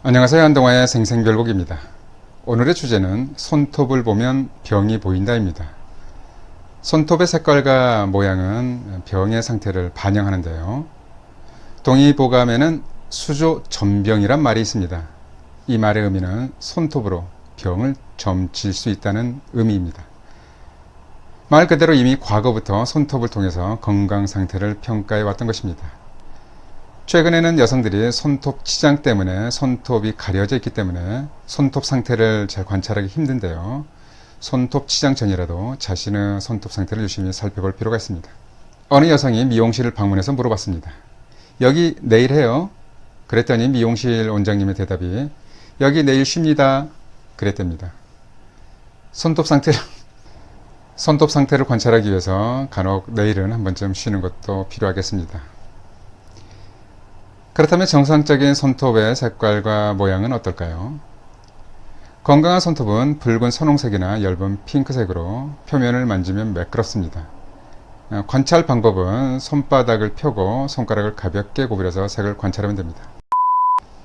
안녕하세요. 한동화의 생생별곡입니다. 오늘의 주제는 손톱을 보면 병이 보인다입니다. 손톱의 색깔과 모양은 병의 상태를 반영하는데요. 동의보감에는 수조점병이란 말이 있습니다. 이 말의 의미는 손톱으로 병을 점칠 수 있다는 의미입니다. 말 그대로 이미 과거부터 손톱을 통해서 건강 상태를 평가해 왔던 것입니다. 최근에는 여성들이 손톱 치장 때문에 손톱이 가려져 있기 때문에 손톱 상태를 잘 관찰하기 힘든데요. 손톱 치장 전이라도 자신의 손톱 상태를 유심히 살펴볼 필요가 있습니다. 어느 여성이 미용실을 방문해서 물어봤습니다. 여기 내일 해요? 그랬더니 미용실 원장님의 대답이 여기 내일 쉽니다. 그랬답니다. 손톱 상태를 관찰하기 위해서 간혹 내일은 한 번쯤 쉬는 것도 필요하겠습니다. 그렇다면 정상적인 손톱의 색깔과 모양은 어떨까요? 건강한 손톱은 붉은 선홍색이나 엷은 핑크색으로 표면을 만지면 매끄럽습니다. 관찰 방법은 손바닥을 펴고 손가락을 가볍게 구부려서 색을 관찰하면 됩니다.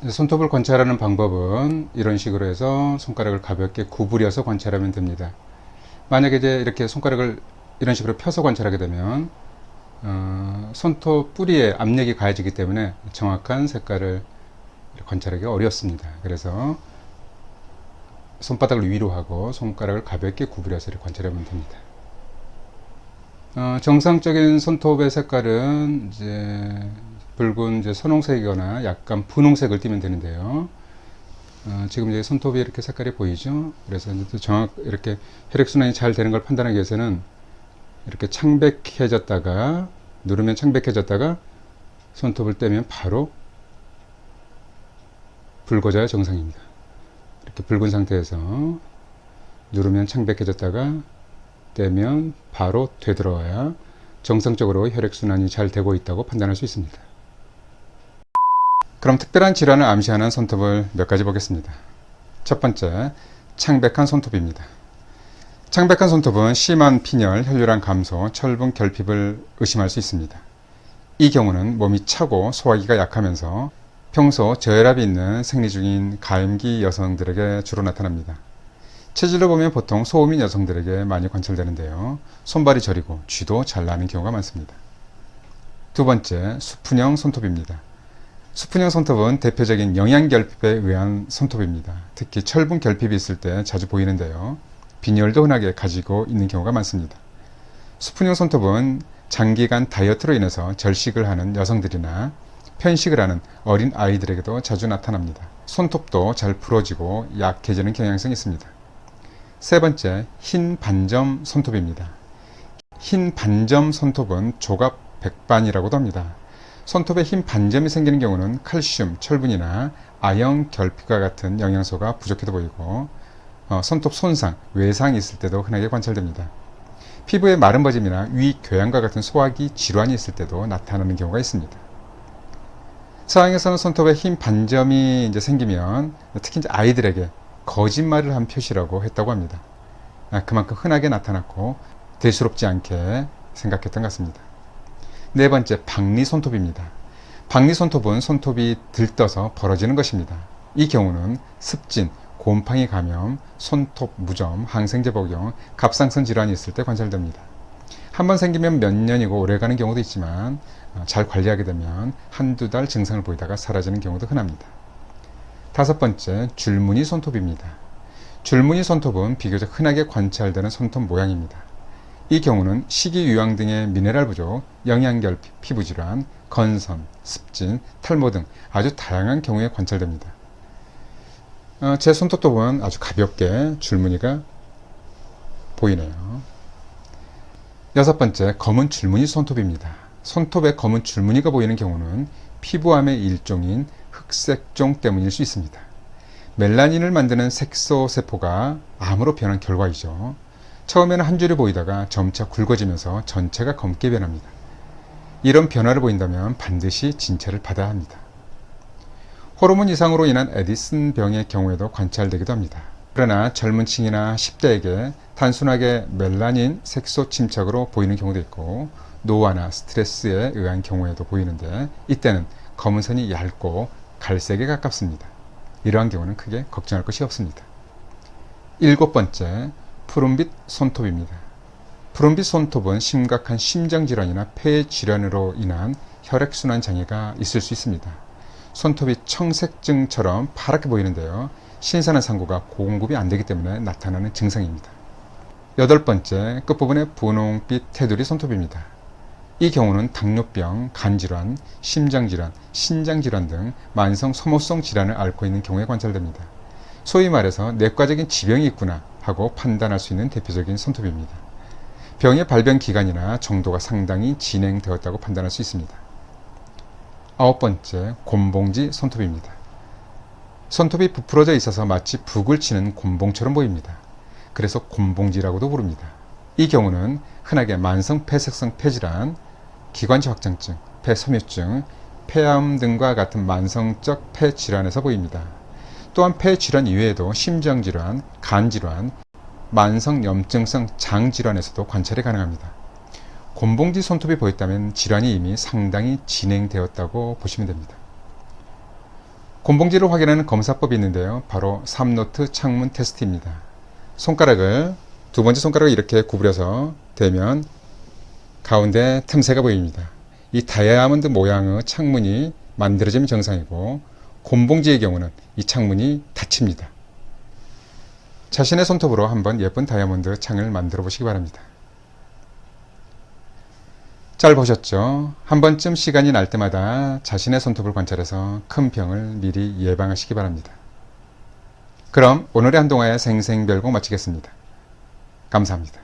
손톱을 관찰하는 방법은 이런 식으로 해서 손가락을 가볍게 구부려서 관찰하면 됩니다. 만약에 이렇게 손가락을 이런 식으로 펴서 관찰하게 되면 손톱 뿌리에 압력이 가해지기 때문에 정확한 색깔을 관찰하기가 어렵습니다. 그래서 손바닥을 위로 하고 손가락을 가볍게 구부려서 이렇게 관찰하면 됩니다. 정상적인 손톱의 색깔은 붉은 선홍색이거나 약간 분홍색을 띠면 되는데요. 지금 손톱이 이렇게 색깔이 보이죠? 그래서 이렇게 혈액순환이 잘 되는 걸 판단하기 위해서는 이렇게 창백해졌다가 누르면 창백해졌다가 손톱을 떼면 바로 붉어져야 정상입니다. 이렇게 붉은 상태에서 누르면 창백해졌다가 떼면 바로 되돌아와야 정상적으로 혈액순환이 잘 되고 있다고 판단할 수 있습니다. 그럼 특별한 질환을 암시하는 손톱을 몇 가지 보겠습니다. 첫 번째, 창백한 손톱입니다. 창백한 손톱은 심한 빈혈, 혈류량 감소, 철분 결핍을 의심할 수 있습니다. 이 경우는 몸이 차고 소화기가 약하면서 평소 저혈압이 있는 생리 중인 가임기 여성들에게 주로 나타납니다. 체질로 보면 보통 소음인 여성들에게 많이 관찰되는데요. 손발이 저리고 쥐도 잘 나는 경우가 많습니다. 두 번째, 수푼형 손톱입니다. 수푼형 손톱은 대표적인 영양결핍에 의한 손톱입니다. 특히 철분 결핍이 있을 때 자주 보이는데요. 빈혈도 흔하게 가지고 있는 경우가 많습니다. 수푼형 손톱은 장기간 다이어트로 인해서 절식을 하는 여성들이나 편식을 하는 어린 아이들에게도 자주 나타납니다. 손톱도 잘 부러지고 약해지는 경향성이 있습니다. 세 번째, 흰 반점 손톱입니다. 흰 반점 손톱은 조갑 백반이라고도 합니다. 손톱에 흰 반점이 생기는 경우는 칼슘, 철분이나 아연 결핍과 같은 영양소가 부족해도 보이고 손톱 손상, 외상이 있을 때도 흔하게 관찰됩니다. 피부에 마른 버짐이나 위 교양과 같은 소화기 질환이 있을 때도 나타나는 경우가 있습니다. 서양에서는 손톱에 흰 반점이 생기면 특히 아이들에게 거짓말을 한 표시라고 했다고 합니다. 그만큼 흔하게 나타났고 대수롭지 않게 생각했던 것 같습니다. 네 번째, 박리 손톱입니다. 박리 손톱은 손톱이 들떠서 벌어지는 것입니다. 이 경우는 습진, 곰팡이 감염, 손톱 무좀, 항생제 복용, 갑상선 질환이 있을 때 관찰됩니다. 한번 생기면 몇 년이고 오래가는 경우도 있지만 잘 관리하게 되면 한두 달 증상을 보이다가 사라지는 경우도 흔합니다. 다섯 번째, 줄무늬 손톱입니다. 줄무늬 손톱은 비교적 흔하게 관찰되는 손톱 모양입니다. 이 경우는 식이유황 등의 미네랄 부족, 영양결핍, 피부질환, 건선, 습진, 탈모 등 아주 다양한 경우에 관찰됩니다. 제 손톱도 보면 아주 가볍게 줄무늬가 보이네요. 여섯 번째, 검은 줄무늬 손톱입니다. 손톱에 검은 줄무늬가 보이는 경우는 피부암의 일종인 흑색종 때문일 수 있습니다. 멜라닌을 만드는 색소세포가 암으로 변한 결과이죠. 처음에는 한 줄이 보이다가 점차 굵어지면서 전체가 검게 변합니다. 이런 변화를 보인다면 반드시 진찰을 받아야 합니다. 호르몬 이상으로 인한 에디슨 병의 경우에도 관찰되기도 합니다. 그러나 젊은 층이나 10대에게 단순하게 멜라닌 색소 침착으로 보이는 경우도 있고 노화나 스트레스에 의한 경우에도 보이는데 이때는 검은 선이 얇고 갈색에 가깝습니다. 이러한 경우는 크게 걱정할 것이 없습니다. 7번째, 푸른빛 손톱입니다. 푸른빛 손톱은 심각한 심장질환이나 폐질환으로 인한 혈액순환 장애가 있을 수 있습니다. 손톱이 청색증처럼 파랗게 보이는데요. 신선한 상고가 공급이 안 되기 때문에 나타나는 증상입니다. 8번째, 끝부분에 분홍빛 테두리 손톱입니다. 이 경우는 당뇨병, 간질환, 심장질환, 신장질환 등 만성 소모성 질환을 앓고 있는 경우에 관찰됩니다. 소위 말해서 내과적인 지병이 있구나 하고 판단할 수 있는 대표적인 손톱입니다. 병의 발병 기간이나 정도가 상당히 진행되었다고 판단할 수 있습니다. 9번째, 곤봉지 손톱입니다. 손톱이 부풀어져 있어서 마치 북을 치는 곤봉처럼 보입니다. 그래서 곤봉지라고도 부릅니다. 이 경우는 흔하게 만성 폐색성 폐질환, 기관지 확장증, 폐섬유증, 폐암 등과 같은 만성적 폐질환에서 보입니다. 또한 폐질환 이외에도 심장질환, 간질환, 만성염증성 장질환에서도 관찰이 가능합니다. 곤봉지 손톱이 보였다면 질환이 이미 상당히 진행되었다고 보시면 됩니다. 곤봉지를 확인하는 검사법이 있는데요. 바로 3노트 창문 테스트입니다. 손가락을 두 번째 손가락을 이렇게 구부려서 대면 가운데 틈새가 보입니다. 이 다이아몬드 모양의 창문이 만들어지면 정상이고, 곤봉지의 경우는 이 창문이 닫힙니다. 자신의 손톱으로 한번 예쁜 다이아몬드 창을 만들어 보시기 바랍니다. 잘 보셨죠? 한 번쯤 시간이 날 때마다 자신의 손톱을 관찰해서 큰 병을 미리 예방하시기 바랍니다. 그럼 오늘의 한동아의 생생별공 마치겠습니다. 감사합니다.